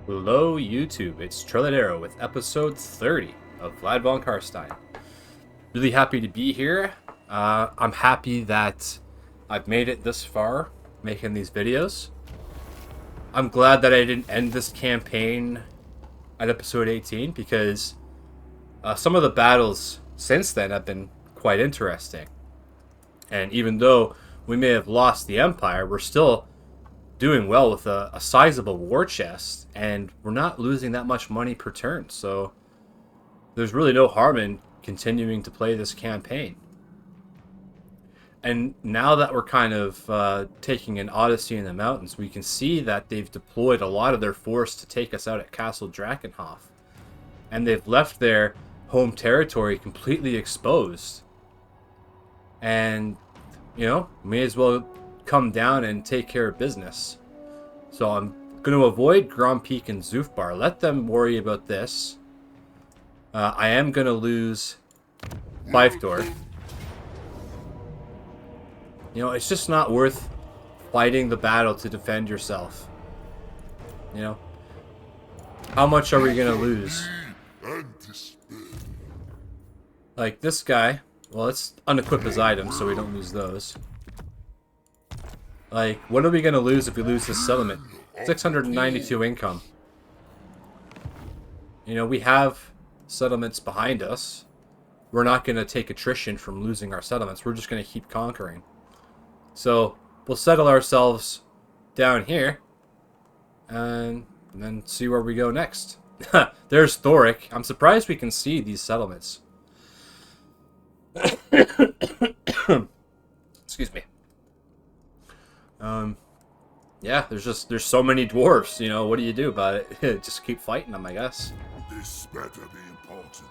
Hello YouTube, it's Trilladero with episode 30 of Vlad von Carstein. Really happy to be here. I'm happy that I've made it this far making these videos. I'm glad that I didn't end this campaign at episode 18 because some of the battles since then have been quite interesting. And even though we may have lost the Empire, we're still doing well with a sizable war chest, and we're not losing that much money per turn, so there's really no harm in continuing to play this campaign. And now that we're kind of taking an odyssey in the mountains, we can see that they've deployed a lot of their force to take us out at Castle Drakenhof, and they've left their home territory completely exposed. And you know, may as well come down and take care of business. So I'm going to avoid Grand Peak and Zufbar. Let them worry about this. I am going to lose Fiefdorf. You know, it's just not worth fighting the battle to defend yourself. You know, how much are we going to lose? Like this guy, well, let's unequip his items so we don't lose those. Like, what are we going to lose if we lose this settlement? 692 income. You know, we have settlements behind us. We're not going to take attrition from losing our settlements. We're just going to keep conquering. So, we'll settle ourselves down here. And then see where we go next. There's Thoric. I'm surprised we can see these settlements. Excuse me. Yeah, there's so many dwarves, you know, what do you do about it? Just keep fighting them, I guess. This better be important.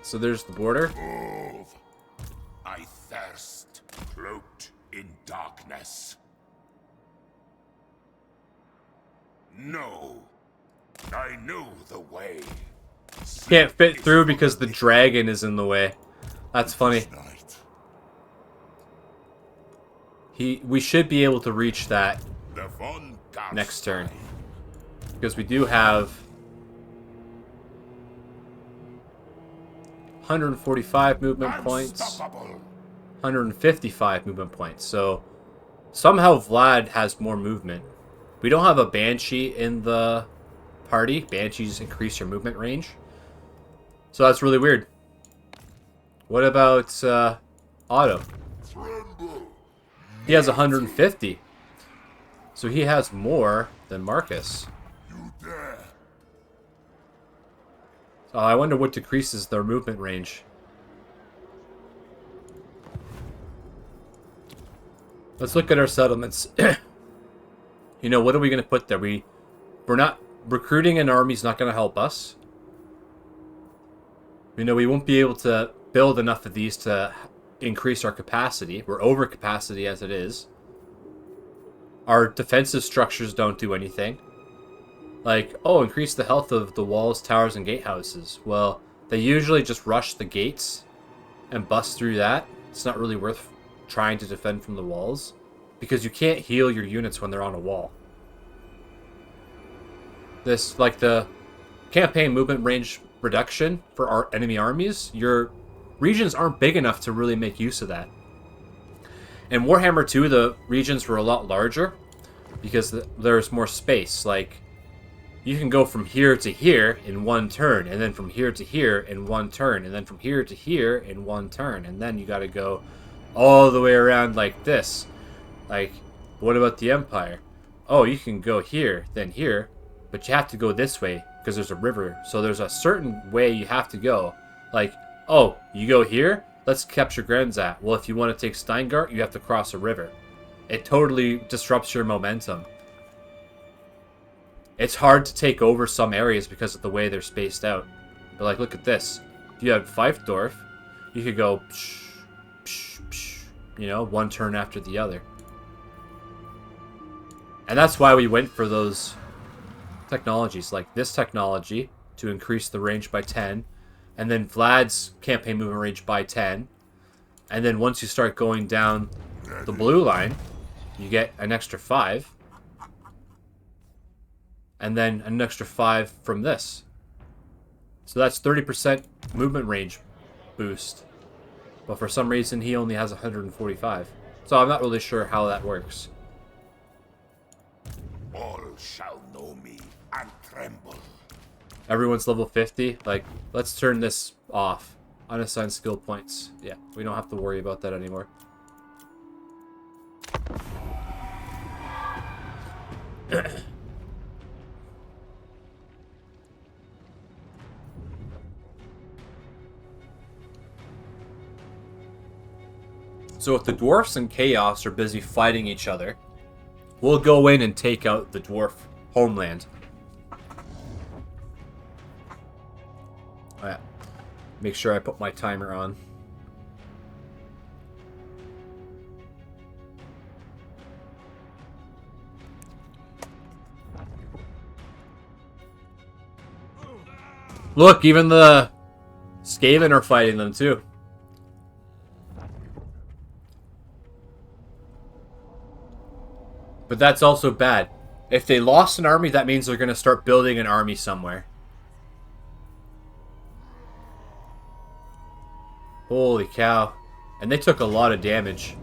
So there's the border. Move. I thirst, cloaked in darkness. No, I know the way. Can't fit through because the dragon is in the way. That's funny. We should be able to reach that next turn. Because we do have 145 movement points, 155 movement points. So somehow Vlad has more movement. We don't have a Banshee in the party. Banshees increase your movement range. So that's really weird. What about Otto? He has 150. So he has more than Marcus. So I wonder what decreases their movement range. Let's look at our settlements. You know, what are we going to put there? We're not... Recruiting an army is not going to help us. You know, we won't be able to build enough of these to increase our capacity. We're over capacity as it is. Our defensive structures don't do anything. Like, oh, increase the health of the walls, towers, and gatehouses. Well, they usually just rush the gates and bust through that. It's not really worth trying to defend from the walls because you can't heal your units when they're on a wall. This, like the campaign movement range reduction for our enemy armies, your regions aren't big enough to really make use of that. In Warhammer 2, the regions were a lot larger because there's more space. Like, you can go from here to here in one turn, and then from here to here in one turn, and then from here to here in one turn, and then you gotta go all the way around like this. Like, what about the Empire? Oh, you can go here, then here, but you have to go this way because there's a river. So there's a certain way you have to go. Like, oh, you go here? Let's capture Grenzat. Well, if you want to take Steingart, you have to cross a river. It totally disrupts your momentum. It's hard to take over some areas because of the way they're spaced out. But like, look at this. If you had Fiefdorf, you could go, psh, psh, psh, you know, one turn after the other. And that's why we went for those technologies, like this technology to increase the range by 10. And then Vlad's campaign movement range by 10. And then once you start going down the blue line, you get an extra 5. and then an extra 5 from this. So that's 30% movement range boost. But for some reason, he only has 145. So I'm not really sure how that works. All shall know me and tremble. Everyone's level 50. Like, let's turn this off. Unassigned skill points. Yeah, we don't have to worry about that anymore. So if the dwarfs and chaos are busy fighting each other, we'll go in and take out the dwarf homeland. Alright. Make sure I put my timer on. Look, even the Skaven are fighting them too. But that's also bad. If they lost an army, that means they're going to start building an army somewhere. Holy cow. And they took a lot of damage.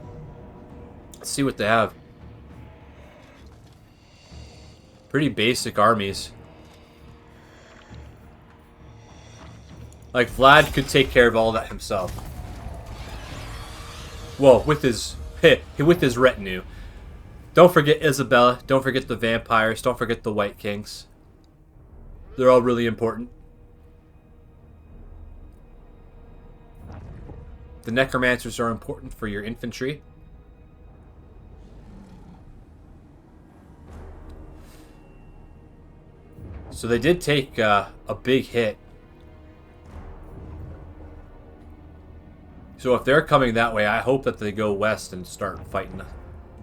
Let's see what they have. Pretty basic armies. Like, Vlad could take care of all that himself. Well, with his retinue. Don't forget Isabella. Don't forget the vampires. Don't forget the White Kings. They're all really important. The necromancers are important for your infantry. So they did take a big hit. So if they're coming that way, I hope that they go west and start fighting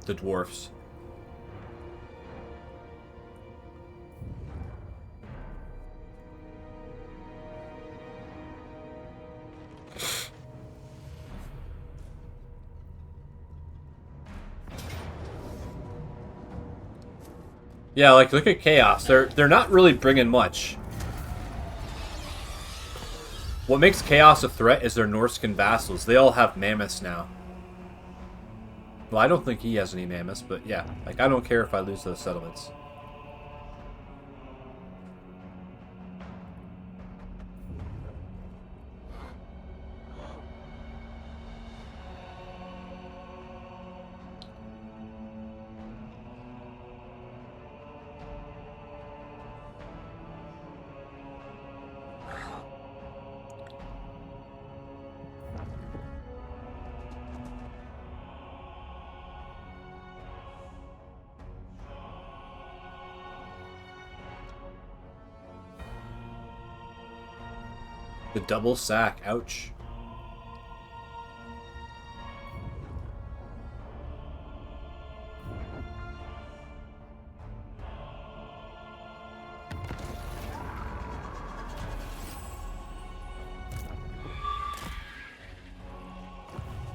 the dwarfs. Yeah, like, look at Chaos. They're not really bringing much. What makes Chaos a threat is their Norscan vassals. They all have mammoths now. Well, I don't think he has any mammoths, but yeah. Like, I don't care if I lose those settlements. The double sack, ouch.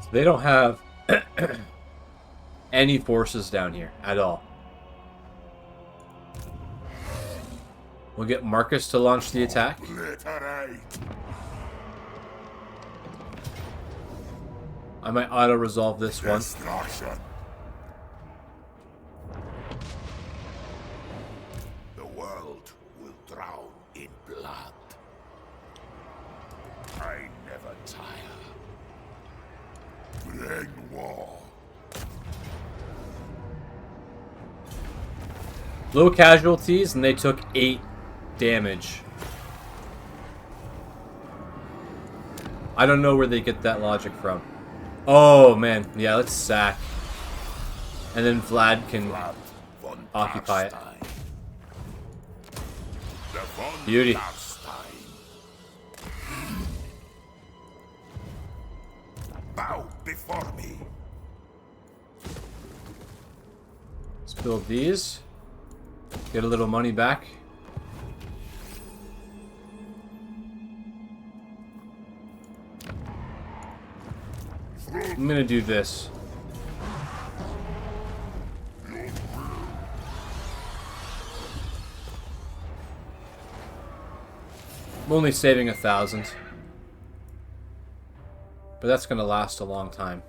So they don't have any forces down here at all. We'll get Marcus to launch the attack. I might auto-resolve this one. The world will drown in blood. I never tire. Bring war. Low casualties, and they took 8 damage. I don't know where they get that logic from. Oh, man. Yeah, let's sack. And then Vlad can Vlad von occupy it. Carstein. The von Beauty. Carstein. Bow before me. Let's build these. Get a little money back. I'm gonna do this. only saving 1,000. But that's going to last a long time.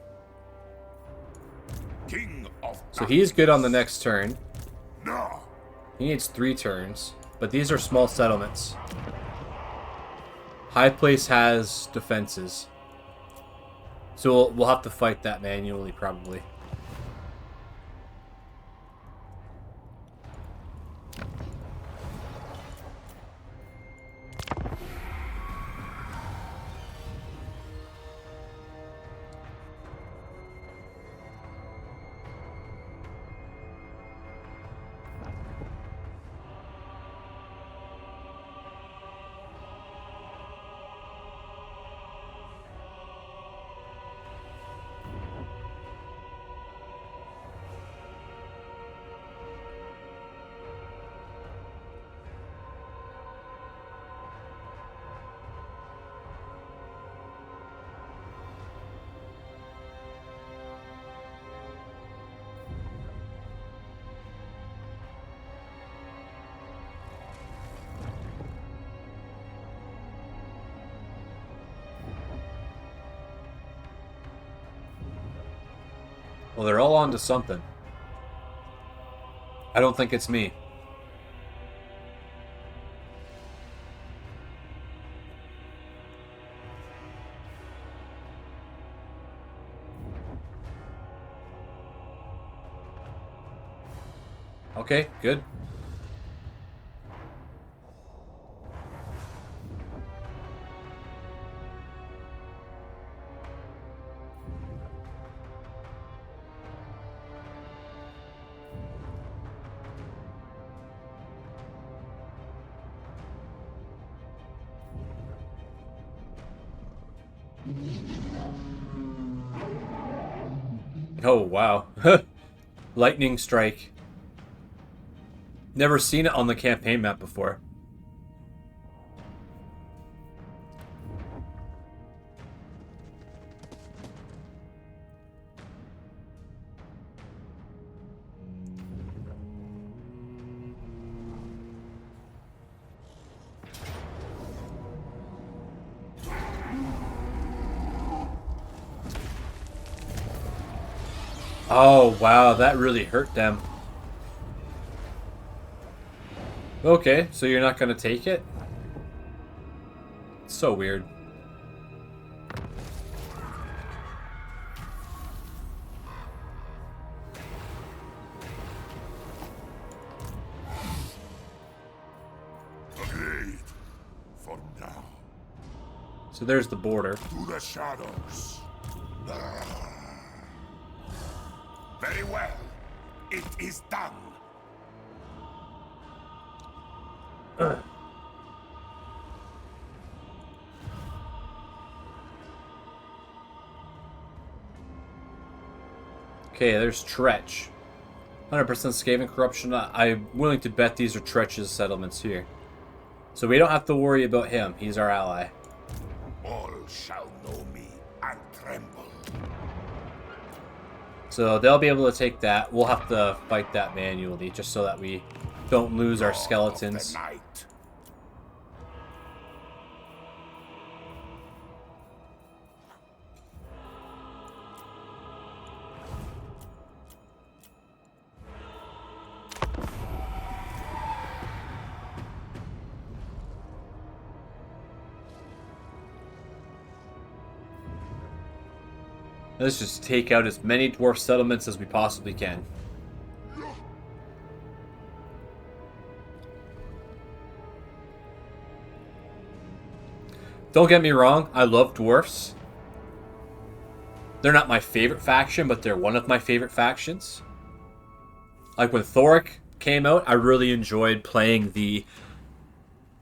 King of So he's good on the next turn. No. He needs 3 turns. But these are small settlements. High Place has defenses. So we'll have to fight that manually, probably. Well, they're all onto something. I don't think it's me. Okay, good. Oh, wow. Lightning strike. Never seen it on the campaign map before. Oh, wow, that really hurt them. Okay, so you're not going to take it? It's so weird. Agreed. For now. So there's the border. To the shadows. Very well. It is done. Okay, there's Tretch. 100% Skaven corruption. I'm willing to bet these are Tretch's settlements here. So we don't have to worry about him. He's our ally. All shall know me and tremble. So they'll be able to take that. We'll have to fight that manually just so that we don't lose our skeletons. Night. Let's just take out as many dwarf settlements as we possibly can. Don't get me wrong, I love dwarfs. They're not my favorite faction, but they're one of my favorite factions. Like when Thoric came out, I really enjoyed playing the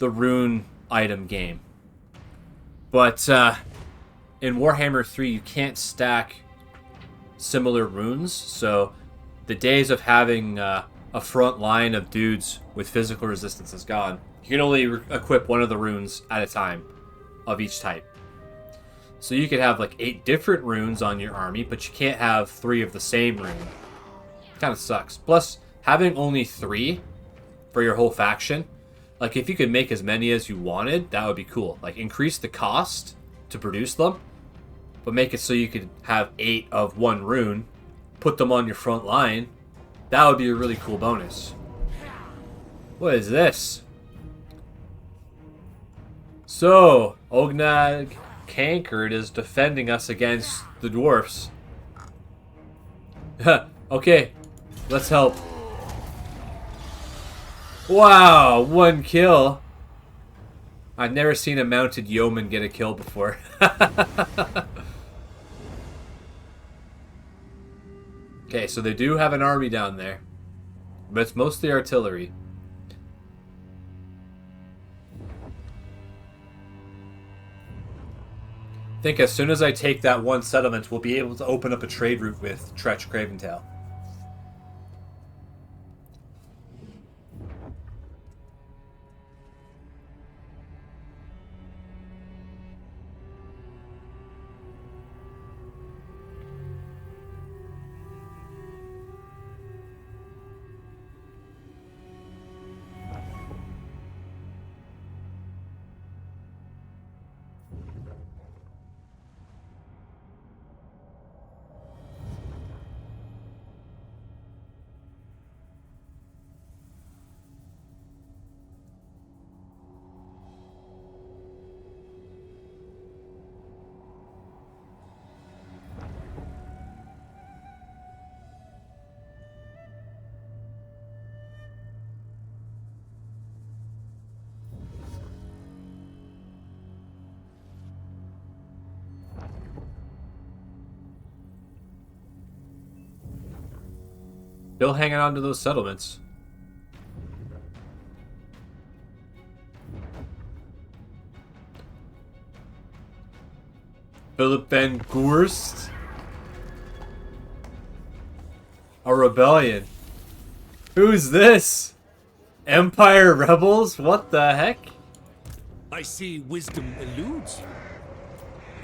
rune item game. But in Warhammer 3, you can't stack similar runes, so the days of having a front line of dudes with physical resistance is gone. You can only equip one of the runes at a time of each type. So you could have like 8 different runes on your army, but you can't have 3 of the same rune. Kind of sucks. Plus, having only 3 for your whole faction Like, if you could make as many as you wanted, that would be cool. Like, increase the cost to produce them, but make it so you could have 8 of one rune, put them on your front line. That would be a really cool bonus. What is this? So, Ognag Cankered is defending us against the dwarfs. Okay, let's help. Wow, 1 kill. I've never seen a mounted yeoman get a kill before. Okay, so they do have an army down there, but it's mostly artillery. I think as soon as I take that one settlement, we'll be able to open up a trade route with Tretch Craventail. Still hanging on to those settlements. Philip van Goorst? A rebellion. Who's this? Empire rebels? What the heck? I see wisdom eludes you.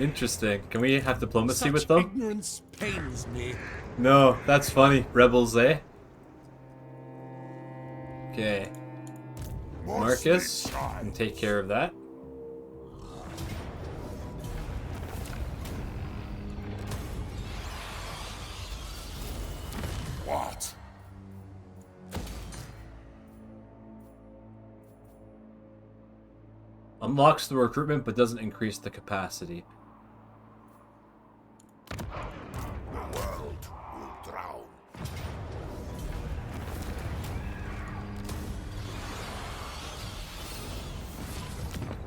Interesting. Can we have diplomacy Such with them? ignorance pains me. No, that's funny. Rebels, eh? Okay. Marcus, can take care of that. What? Unlocks the recruitment but doesn't increase the capacity. The world will drown.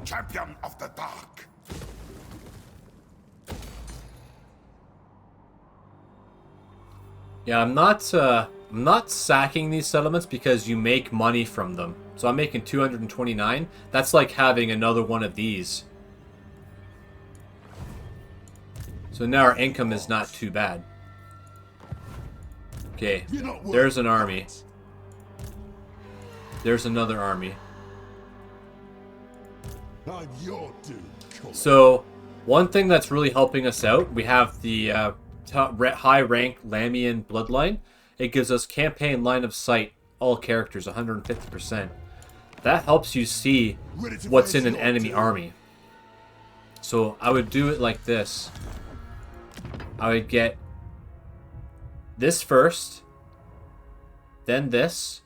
Champion of the Dark. Yeah, I'm not sacking these settlements because you make money from them. So I'm making 229. That's like having another one of these. So now our income is not too bad. Okay, there's an army. There's another army. So, one thing that's really helping us out, we have the high rank Lamian bloodline. It gives us campaign line of sight, all characters, 150%. That helps you see what's in an enemy army. So I would do it like this. I would get this first, then this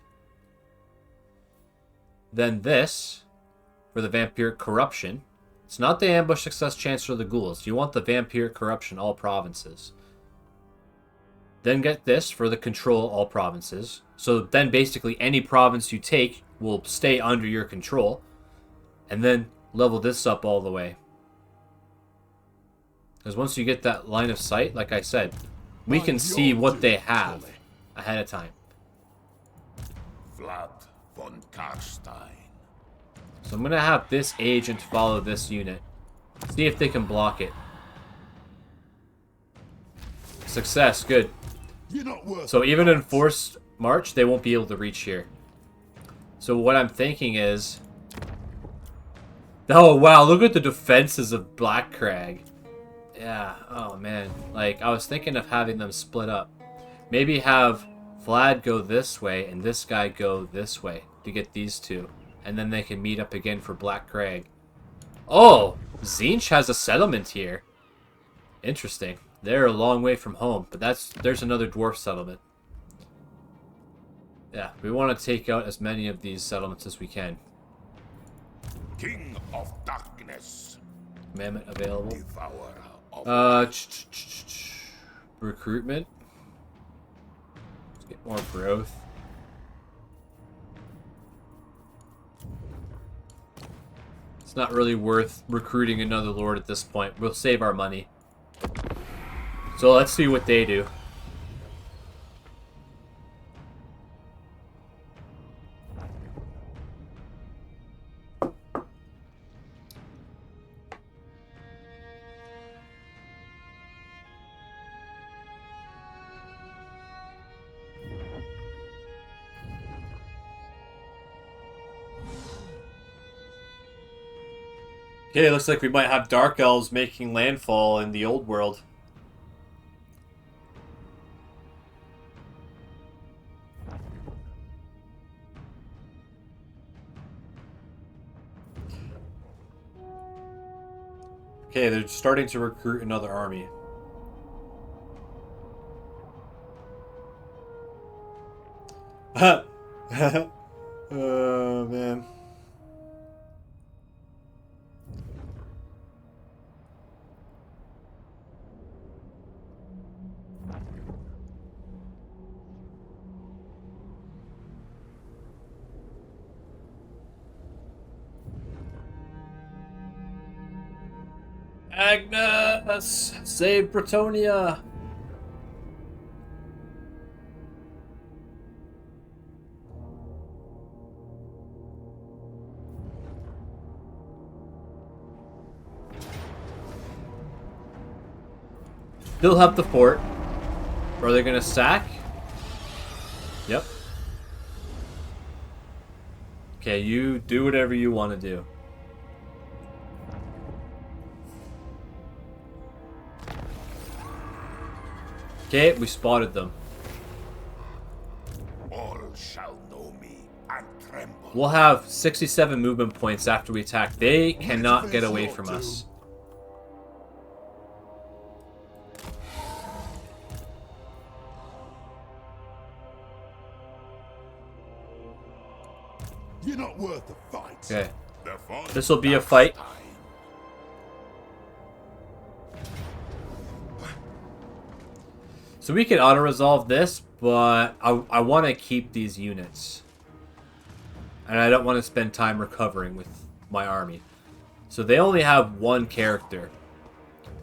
for the vampiric corruption. It's not the ambush success chance for the ghouls. You want the vampiric corruption, all provinces. Then get this for the control, all provinces. So then basically any province you take will stay under your control. And then level this up all the way. Because once you get that line of sight, like I said, we can see what they have ahead of time. Vlad von Carstein. So I'm going to have this agent follow this unit. See if they can block it. Success, good. So even in forced march, they won't be able to reach here. So what I'm thinking is... Oh wow, look at the defenses of Blackcrag. Yeah, oh man. Like, I was thinking of having them split up. Maybe have Vlad go this way and this guy go this way to get these two. And then they can meet up again for Black Crag. Oh! Tzeentch has a settlement here. Interesting. They're a long way from home, but there's another dwarf settlement. Yeah, we want to take out as many of these settlements as we can. King of Darkness. Mammoth available. Devourer of Recruitment. Let's get more growth. It's not really worth recruiting another lord at this point. We'll save our money. So let's see what they do. Okay, looks like we might have Dark Elves making landfall in the old world. Okay, they're starting to recruit another army. Oh, man. Agnes! Save Bretonia! They'll have the fort. Are they gonna sack? Yep. Okay, you do whatever you want to do. Okay, we spotted them. all shall know me and tremble. We'll have 67 movement points after we attack. They cannot get away from us. You're not worth the fight. Okay. The fun This will be a next fight. time. So we can auto-resolve this, but I want to keep these units. And I don't want to spend time recovering with my army. So they only have one character.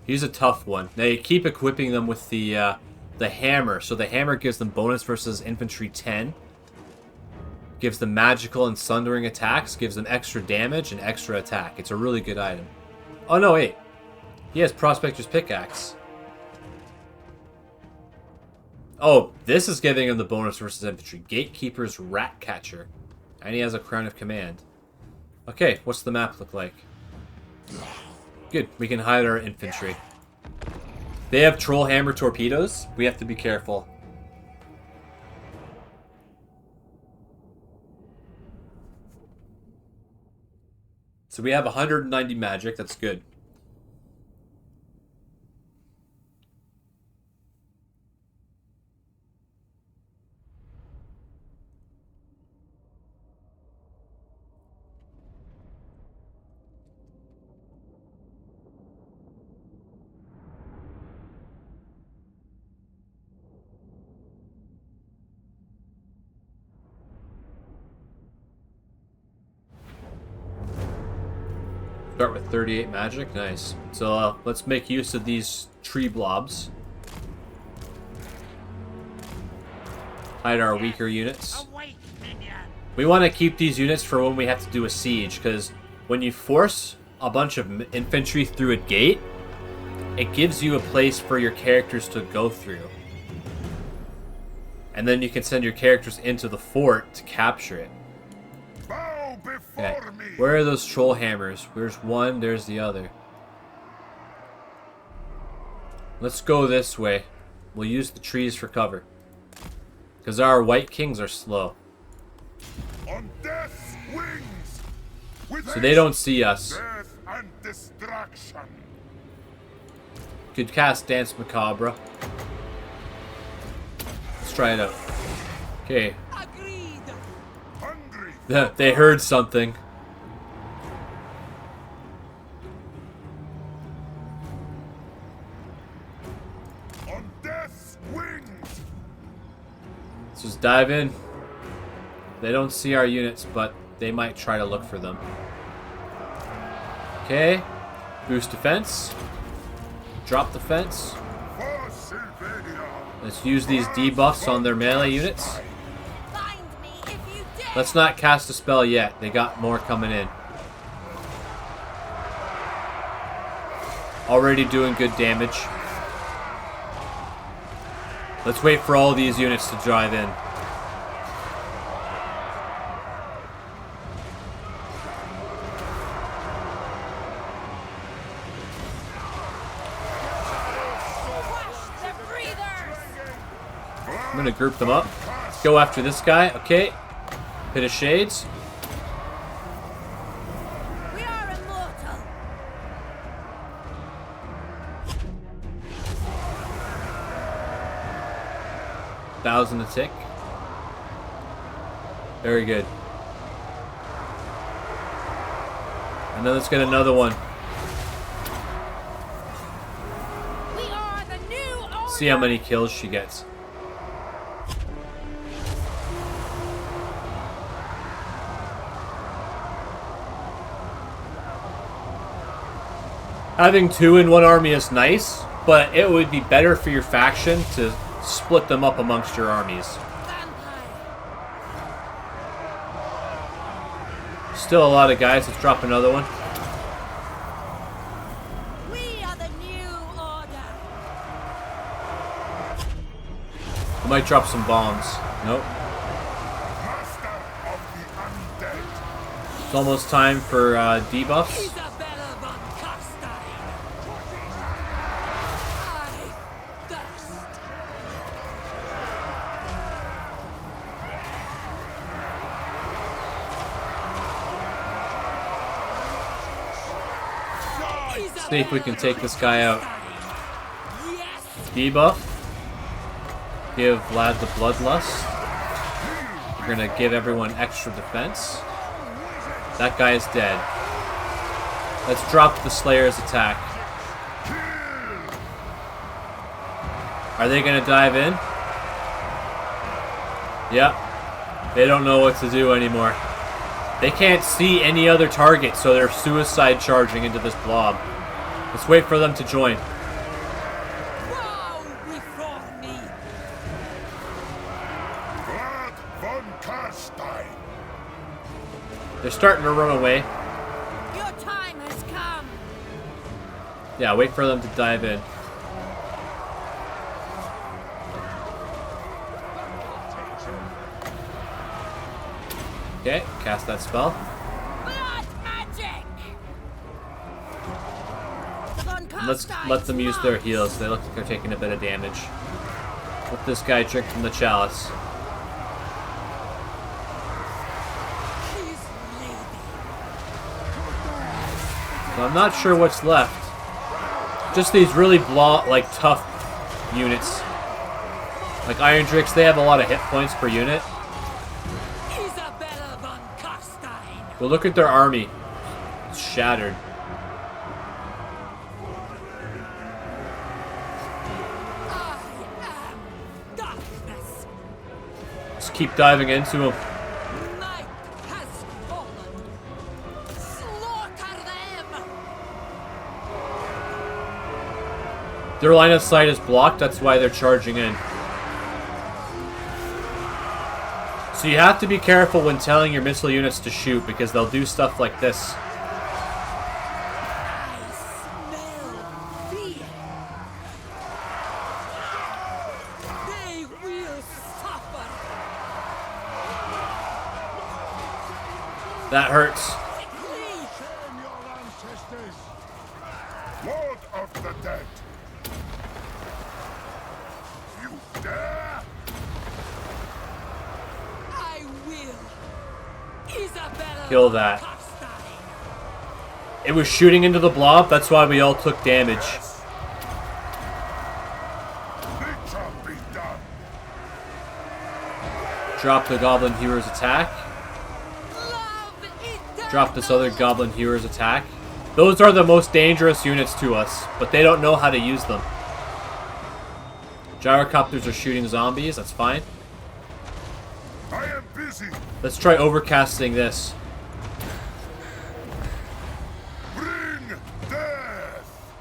He's a tough one. They keep equipping them with the hammer. So the hammer gives them bonus versus infantry 10. Gives them magical and sundering attacks. Gives them extra damage and extra attack. It's a really good item. Oh no, wait. He has Prospector's Pickaxe. Oh, this is giving him the bonus versus infantry. Gatekeeper's Rat Catcher. And he has a Crown of Command. Okay, what's the map look like? Good, we can hide our infantry. They have Troll Hammer torpedoes. We have to be careful. So we have 190 magic, that's good. Start with 38 magic, nice. So let's make use of these tree blobs. Hide our weaker units. We want to keep these units for when we have to do a siege, because when you force a bunch of infantry through a gate, it gives you a place for your characters to go through. And then you can send your characters into the fort to capture it. Bow before Okay. me. Where are those troll hammers? There's one, there's the other. Let's go this way. We'll use the trees for cover. Because our white kings are slow. On death wings. With So they don't see us. death and destruction. Could cast Dance Macabre. Let's try it out. Okay. Agreed. Hungry They heard something. on death's wings. Let's just dive in. They don't see our units, but they might try to look for them. Okay. Boost defense. Drop defense. For Sylvania. Let's use these debuffs on their melee units. Find me if you dare. Let's not cast a spell yet. They got more coming in. Already doing good damage. Let's wait for all these units to drive in. Crush the breathers. I'm gonna group them up. Let's go after this guy. Okay. Pit of Shades. We are immortal. Thousand a tick. Very good. And then let's get another one. We are the new order. See how many kills she gets. Having two in one army is nice, but it would be better for your faction to split them up amongst your armies. Vampire. Still a lot of guys. Let's drop another one. We are the new order. I might drop some bombs. Nope. Master of the undead. It's almost time for debuffs. Isabella von Carstein. I thirst. See if we can take this guy out. Yes. Debuff. Give Vlad the Bloodlust. We're gonna give everyone extra defense. That guy is dead. Let's drop the Slayer's attack. Are they gonna dive in? Yep. They don't know what to do anymore. They can't see any other target, so they're suicide charging into this blob. Let's wait for them to join. Bow before me. Vlad von Carstein. They're starting to run away. Your time has come. Yeah, wait for them to dive in. Okay, cast that spell. Blood magic. The Von Let's let them use their heals. They look like they're taking a bit of damage. Let this guy drink from the chalice. His lady. So I'm not sure what's left. Just these really tough units. Like Iron Drix, they have a lot of hit points per unit. Isabella von Carstein. But look at their army. It's shattered. I am darkness. Just keep diving into them. Night has fallen. Slaughter them. Their line of sight is blocked, that's why they're charging in. So you have to be careful when telling your missile units to shoot, because they'll do stuff like this. I smell fear. They will suffer. That hurts. Quickly. Lord of the dead. You dare? I will. Isabella Kill that. It was shooting into the blob, that's why we all took damage. It shall be done. Drop the Goblin Hero's attack. Drop this other Goblin Hero's attack. Those are the most dangerous units to us, but they don't know how to use them. Gyrocopters are shooting zombies, that's fine. I am busy. Let's try overcasting this. Bring death.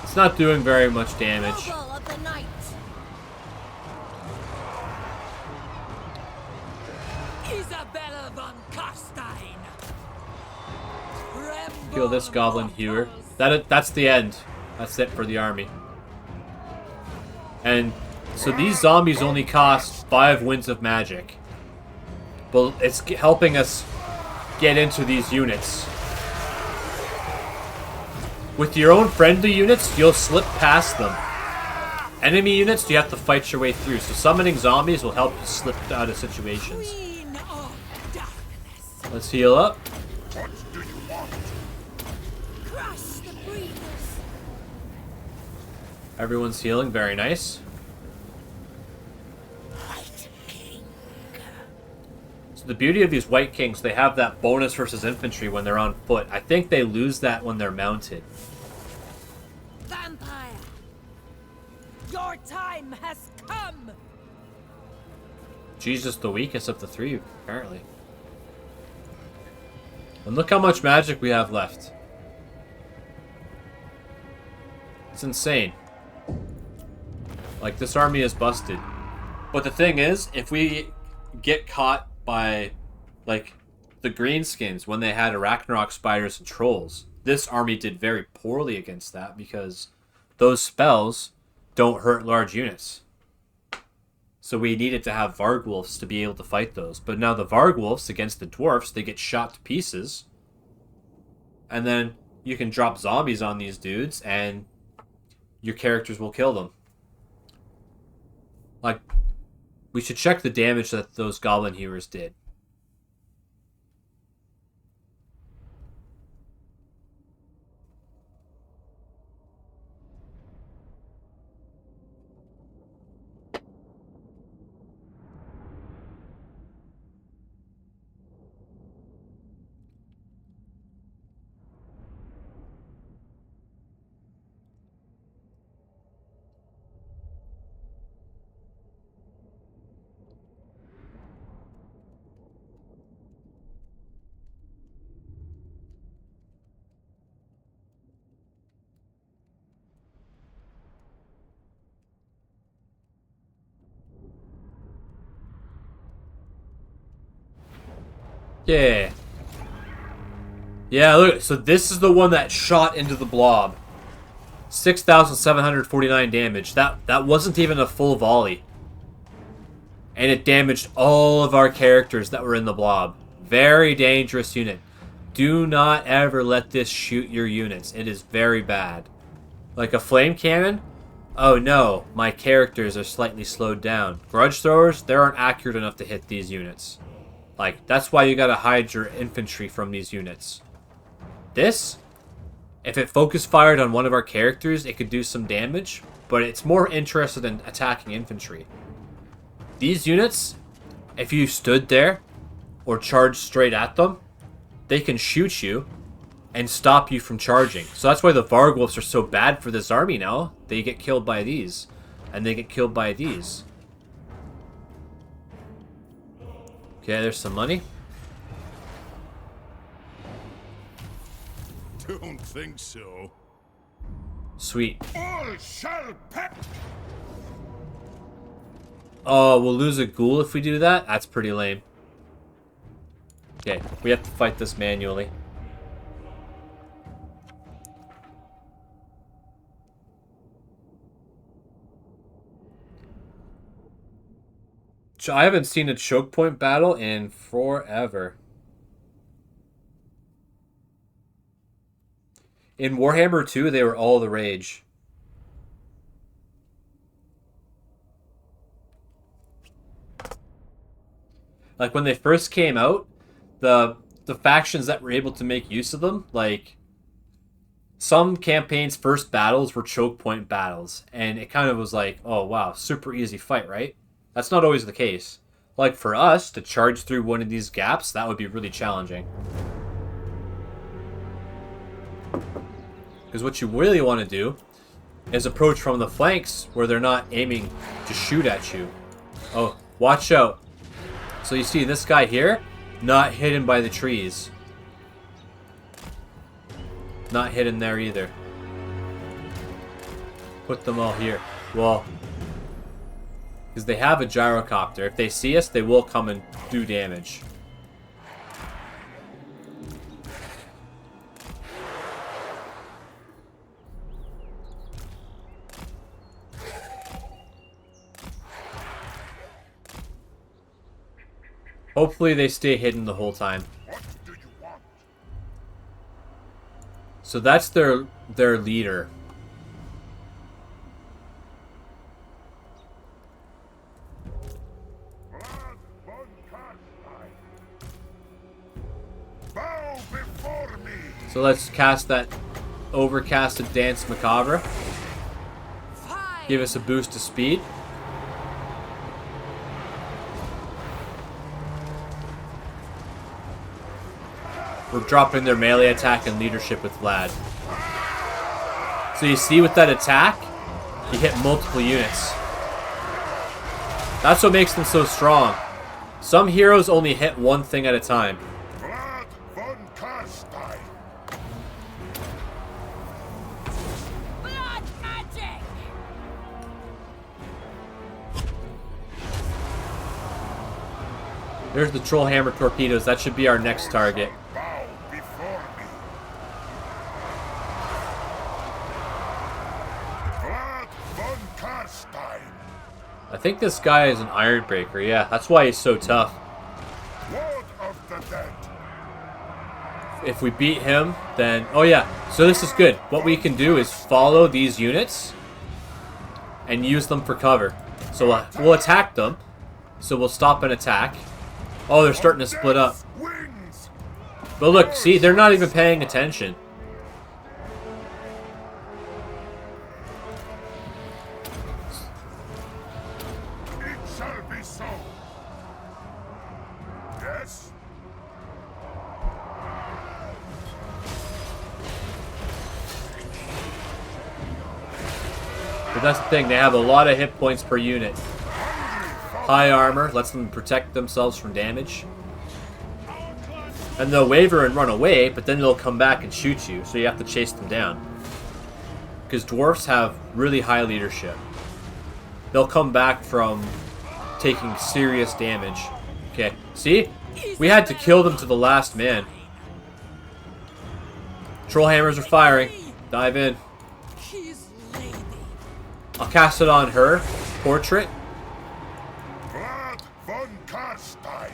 It's not doing very much damage. Noble of the night. Isabella von Carstein. Kill this Goblin Hewer. That's the end. That's it for the army. And so these zombies only cost 5 winds of magic. But it's helping us get into these units. With your own friendly units, you'll slip past them. Enemy units, you have to fight your way through. So summoning zombies will help you slip out of situations. Queen of darkness. Let's heal up. What do you want? Crush the breathers. Everyone's healing. Very nice. White King. So the beauty of these White Kings, they have that bonus versus infantry when they're on foot. I think they lose that when they're mounted. Vampire. Your time has come. Jesus, the weakest of the three, apparently. And look how much magic we have left. It's insane. Like, this army is busted. But the thing is, if we get caught by, like, the Greenskins when they had Arachnarok spiders and trolls, this army did very poorly against that because those spells don't hurt large units. So we needed to have Vargwolves to be able to fight those. But now the Vargwolves against the dwarfs, they get shot to pieces. And then you can drop zombies on these dudes and your characters will kill them. Like, we should check the damage that those Goblin Hewers did. Yeah. Yeah, look. So this is the one that shot into the blob. 6,749 damage. That wasn't even a full volley. And it damaged all of our characters that were in the blob. Very dangerous unit. Do not ever let this shoot your units. It is very bad. Like a flame cannon? Oh no, my characters are slightly slowed down. Grudge throwers, they aren't accurate enough to hit these units. Like, that's why you gotta hide your infantry from these units. This, if it focus fired on one of our characters, it could do some damage, but it's more interested in attacking infantry. These units, if you stood there or charged straight at them, they can shoot you and stop you from charging. So that's why the Vargwolves are so bad for this army now. They get killed by these, and they get killed by these. Okay, there's some money. Don't think so. Sweet. All shall perish. Oh, we'll lose a ghoul if we do that? That's pretty lame. Okay, we have to fight this manually. I haven't seen a choke point battle in forever. In Warhammer 2, they were all the rage. Like when they first came out, the factions that were able to make use of them, like some campaigns' first battles were choke point battles, and it kind of was like, oh wow, super easy fight, right? That's not always the case. Like for us to charge through one of these gaps, that would be really challenging. Because what you really want to do is approach from the flanks where they're not aiming to shoot at you. Oh, watch out. So you see this guy here, not hidden by the trees. Not hidden there either. Put them all here. Well, because they have a gyrocopter. If they see us, they will come and do damage. Hopefully they stay hidden the whole time. What do you want? So that's their leader. Vlad von Carstein. Bow before me. So let's cast that overcasted Dance Macabre. Fine. Give us a boost to speed. We're dropping their melee attack and leadership with Vlad. So you see with that attack, you hit multiple units. That's what makes them so strong. Some heroes only hit one thing at a time. Vlad von Carstein. Blood magic! There's the Troll Hammer torpedoes. That should be our next target. Bow before me. Vlad von Carstein. I think this guy is an Iron Breaker. Yeah, that's why he's so tough. Lord of the dead. If we beat him, then... Oh yeah, so this is good. What we can do is follow these units and use them for cover. So we'll attack them. So we'll stop an attack. Oh, they're starting to split up. Wings. But look, see, they're not even paying attention. It shall be so. Yes. But that's the thing, they have a lot of hit points per unit. High armor lets them protect themselves from damage. And they'll waver and run away, but then they'll come back and shoot you, so you have to chase them down. Because dwarfs have really high leadership. They'll come back from taking serious damage. Okay, see? We had to kill them to the last man. Troll hammers are firing. Dive in. His lady. I'll cast it on her. Portrait. Vlad von Carstein.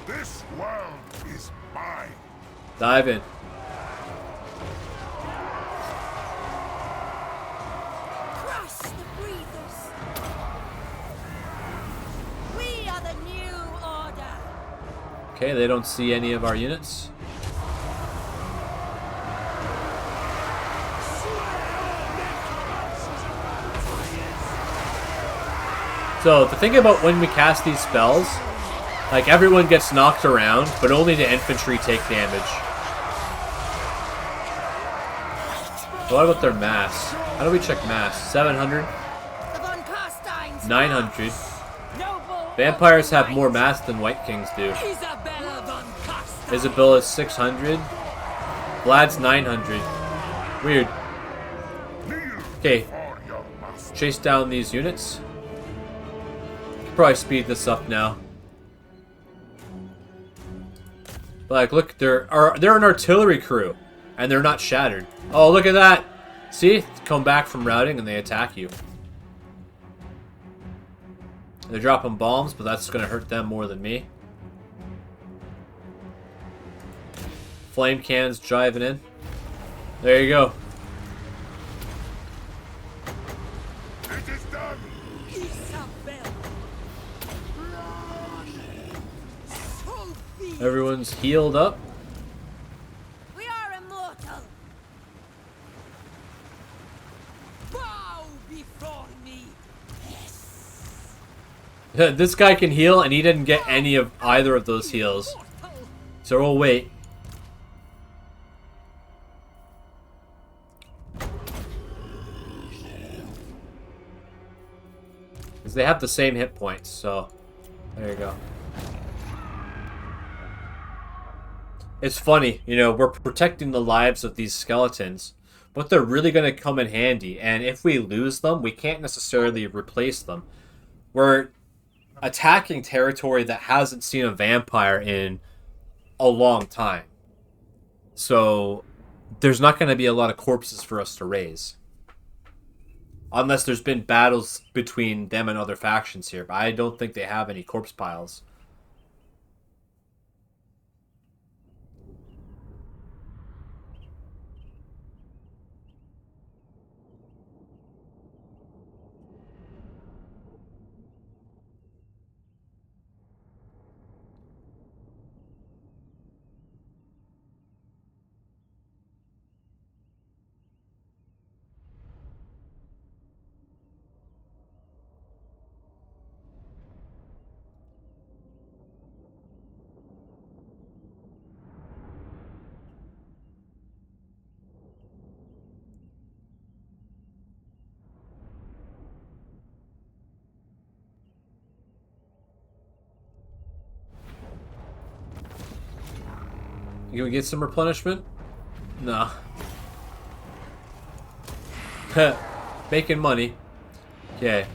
This world is mine. Dive in. Crush the breathers! We are the new order! Okay, they don't see any of our units. So, the thing about when we cast these spells, like everyone gets knocked around, but only the infantry take damage. What about their mass? How do we check mass? 700? The von Carsteins! 900. Noble Vampires have more mass than White Kings do. Isabella von Carstein. Isabella's 600. Vlad's 900. Weird. Okay, For your master. chase down these units. Probably speed this up now. But like, look, they're an artillery crew, and they're not shattered. Oh, look at that! See, come back from routing and they attack you. They're dropping bombs, but that's gonna hurt them more than me. Flame cannons driving in. There you go. It is done. Isabella. Everyone's healed up. We are immortal. Bow before me. This guy can heal, and he didn't get any of either of those heals. Mortal. So we'll wait. Because they have the same hit points, so there you go. It's funny, you know, we're protecting the lives of these skeletons, but they're really going to come in handy, and if we lose them, we can't necessarily replace them. We're attacking territory that hasn't seen a vampire in a long time. So there's not going to be a lot of corpses for us to raise. Unless there's been battles between them and other factions here, but I don't think they have any corpse piles. You gonna get some replenishment? No. Making money. Okay.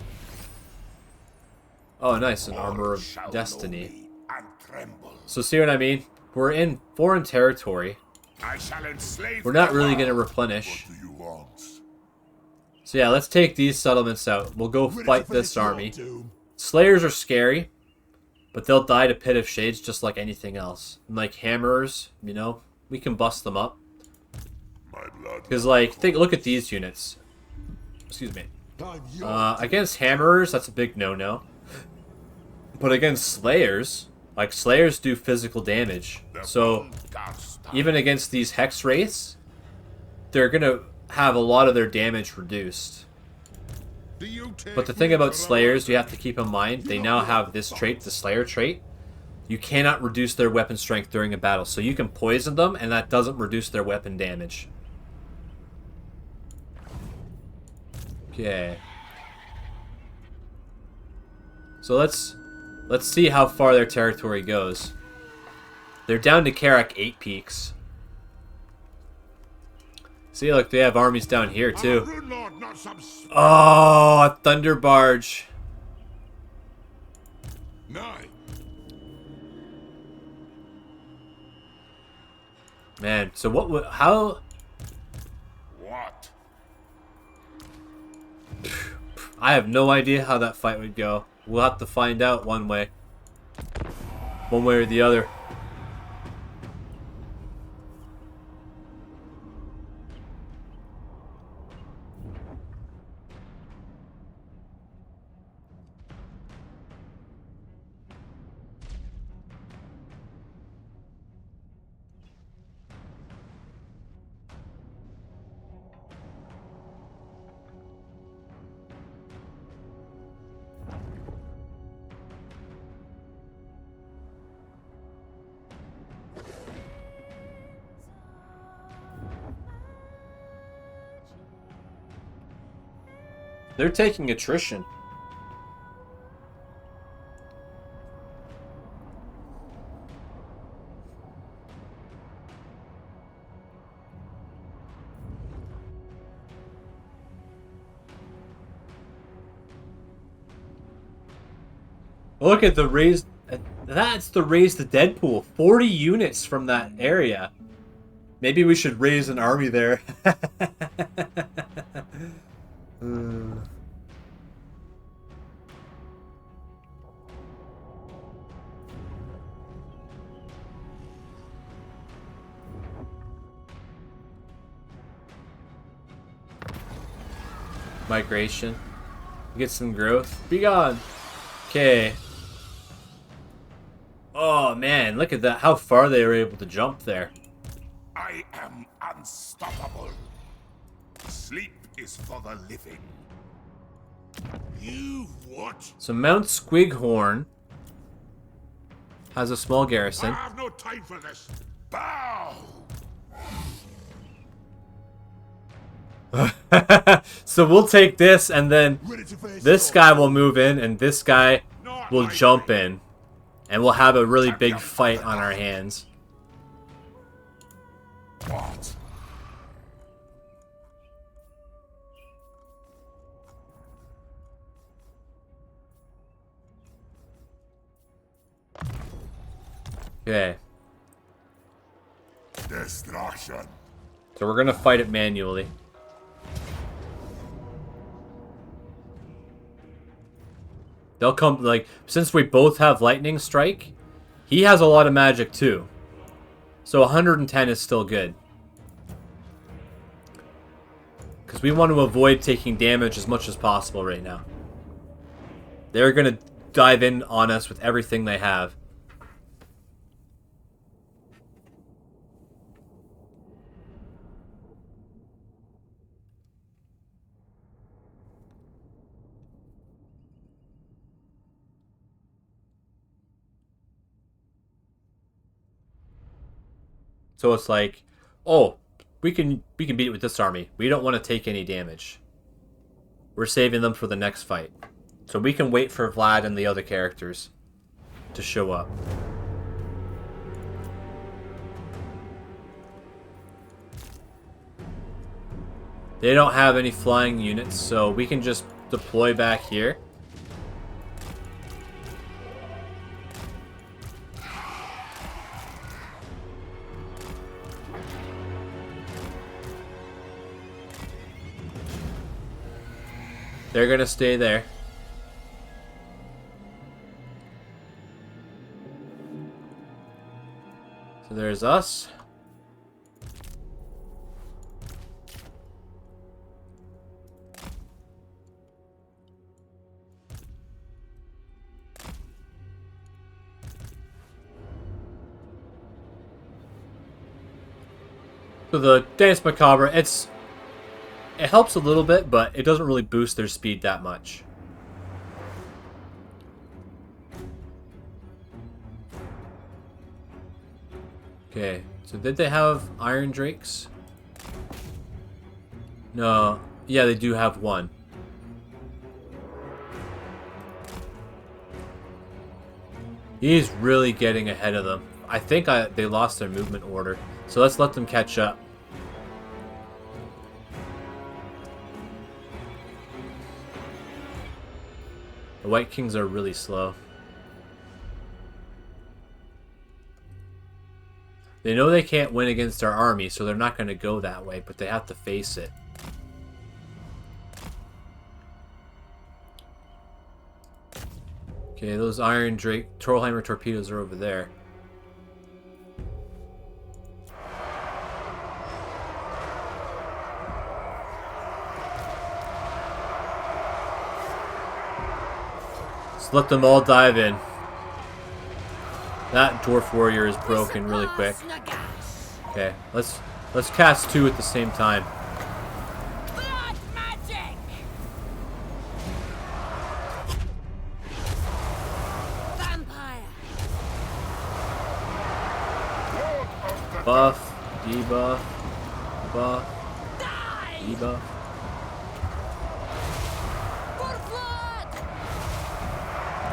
Oh, nice. An armor of Shall know destiny. me and tremble. So see what I mean? We're in foreign territory. I shall enslave We're not the really world. gonna replenish. What do you want? So yeah, let's take these settlements out. We'll go Ready fight to this finish your army. doom? Slayers are scary, but they'll die to Pit of Shades just like anything else. And like hammerers, you know, we can bust them up. My blood. Because like, look at these units. Excuse me. Against hammerers, that's a big no-no. But against slayers, like slayers do physical damage. So even against these hex wraiths, they're gonna have a lot of their damage reduced. But the thing about slayers, you have to keep in mind, they now have this trait, the slayer trait. You cannot reduce their weapon strength during a battle. So you can poison them, and that doesn't reduce their weapon damage. Okay. So let's see how far their territory goes. They're down to Karak 8 peaks. See, look, they have armies down here too. Oh, a thunder barge. Man, so what would how? What? I have no idea how that fight would go. We'll have to find out one way or the other. They're taking attrition. Look at the raise. That's the raise the Deadpool. 40 units from that area. Maybe we should raise an army there. Migration. Get some growth. Be gone. Okay. Oh man, look at that! How far they were able to jump there. I am unstoppable. Sleep is for the living. You what? So Mount Squighorn has a small garrison. I have no time for this. Bow! So we'll take this, and then Ready to face this it guy all. will move in, and this guy Not will my jump thing. in. And we'll have a really big fight on our hands. What? Okay. Destruction. So we're gonna fight it manually. They'll come, like, since we both have lightning strike, he has a lot of magic too. So 110 is still good. Because we want to avoid taking damage as much as possible right now. They're gonna dive in on us with everything they have. So it's like, oh, we can beat it with this army. We don't want to take any damage. We're saving them for the next fight. So we can wait for Vlad and the other characters to show up. They don't have any flying units, so we can just deploy back here. They're gonna stay there. So there's us. So the Dance Macabre, it helps a little bit, but it doesn't really boost their speed that much. Okay, so did they have Iron Drakes? No. Yeah, they do have one. He's really getting ahead of them. I think they lost their movement order. So let's let them catch up. The White Kings are really slow. They know they can't win against our army, so they're not going to go that way, but they have to face it. Okay, those Iron Drake Trollheimer torpedoes are over there. Let's let them all dive in. That Dwarf Warrior is broken really quick. Okay, let's cast two at the same time. Blood magic! Vampire! Buff, debuff, buff, Die! debuff. For blood!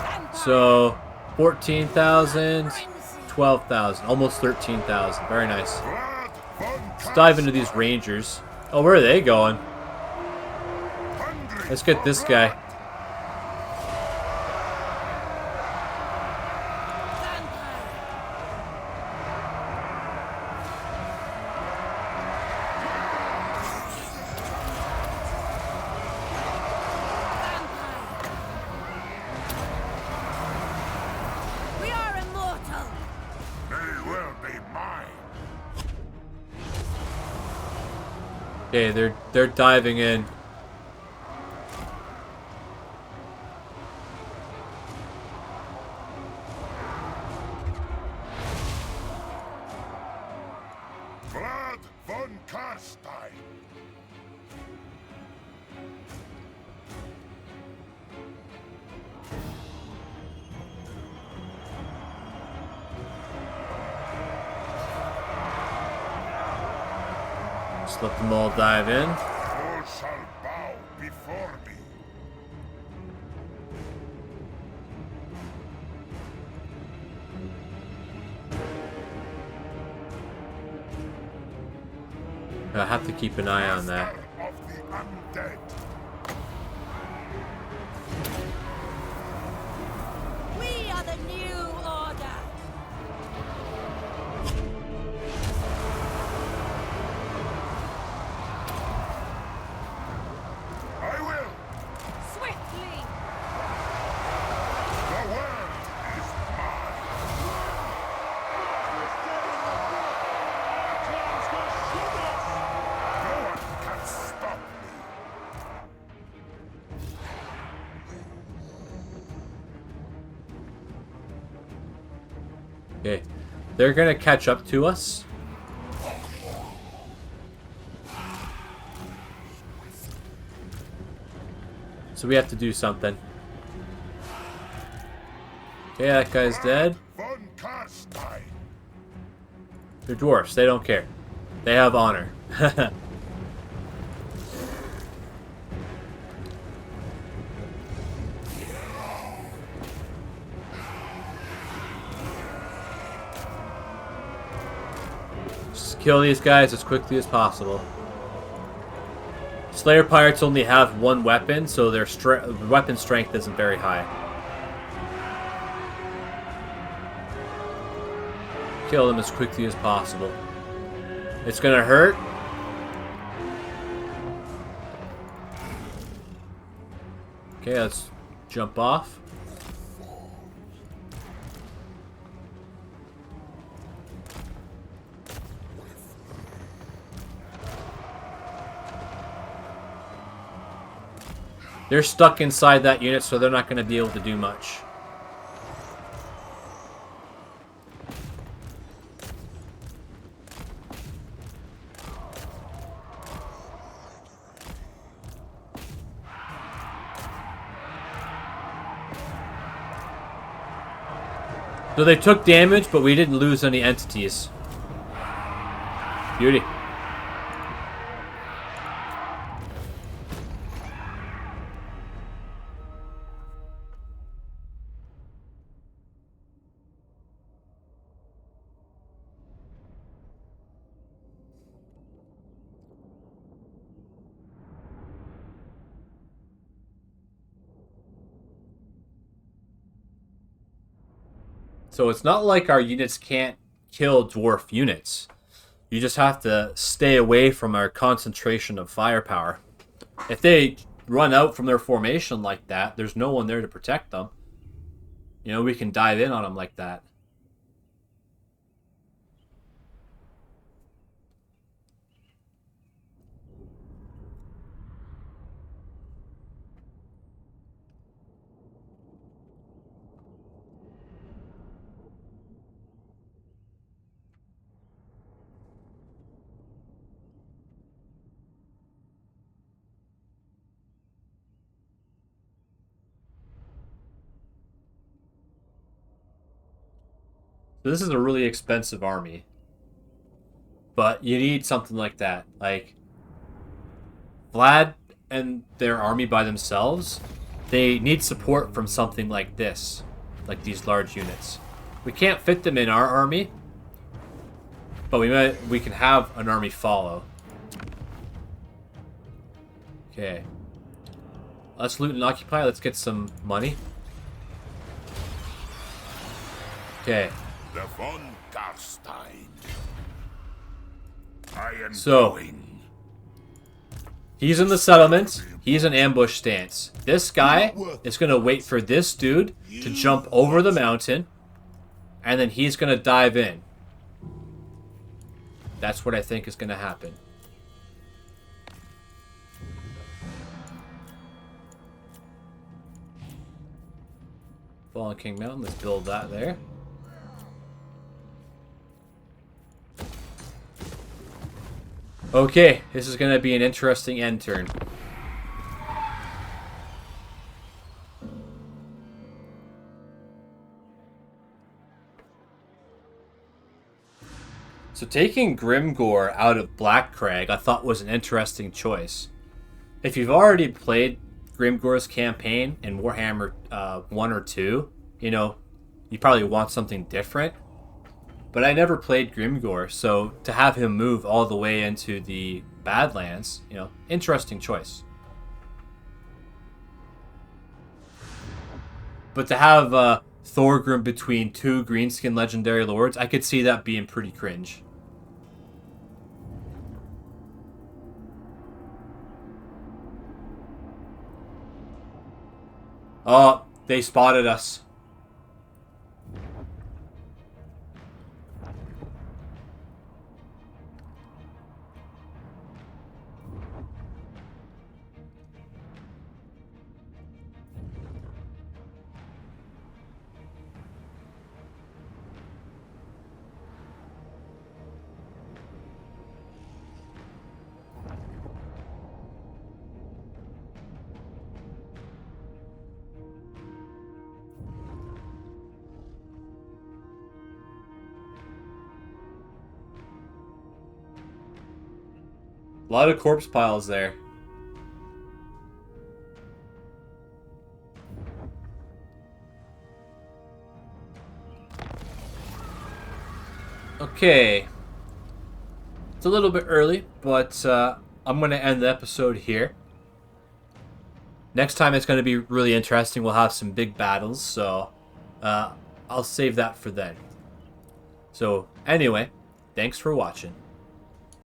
Vampire! So 14,000, 12,000, almost 13,000. Very nice. Vlad von Let's dive into these Rangers. Oh, where are they going? Hungry Let's get this guy. We are immortal! may well be mine. Okay, they're diving in. von Carstein. Just let them all dive in. All shall bow before me. I have to keep an eye on that. Master of the undead. We are the new order. I will. Swiftly. The world is mine. No one can stop me. Okay. They're gonna catch up to us. So we have to do something. Okay, that guy's dead. Von Carstein. They're dwarfs. They don't care. They have honor. Just kill these guys as quickly as possible. Slayer pirates only have one weapon, so their weapon strength isn't very high. Kill them as quickly as possible. It's gonna hurt. Okay, let's jump off. They're stuck inside that unit, so they're not going to be able to do much. So they took damage, but we didn't lose any entities. Beauty. So it's not like our units can't kill dwarf units. You just have to stay away from our concentration of firepower. If they run out from their formation like that, there's no one there to protect them. You know, we can dive in on them like that. So this is a really expensive army. But you need something like that. Like, Vlad and their army by themselves, they need support from something like this. Like these large units. We can't fit them in our army. But we can have an army follow. Okay. Let's loot and occupy. Let's get some money. Okay. The von Carstein. I am So, going. he's in the settlement. He's in ambush stance. This guy is going to wait for this dude to jump over the mountain. And then he's going to dive in. That's what I think is going to happen. Fallen King Mountain. Let's build that there. Okay, this is going to be an interesting end turn. So taking Grimgore out of Blackcrag I thought was an interesting choice. If you've already played Grimgore's campaign in Warhammer 1 or 2, you know, you probably want something different. But I never played Grimgore, so to have him move all the way into the Badlands, you know, interesting choice. But to have Thorgrim between two greenskin legendary lords, I could see that being pretty cringe. Oh, they spotted us. A lot of corpse piles there. Okay. It's a little bit early, but I'm going to end the episode here. Next time it's going to be really interesting. We'll have some big battles, so I'll save that for then. So anyway, thanks for watching.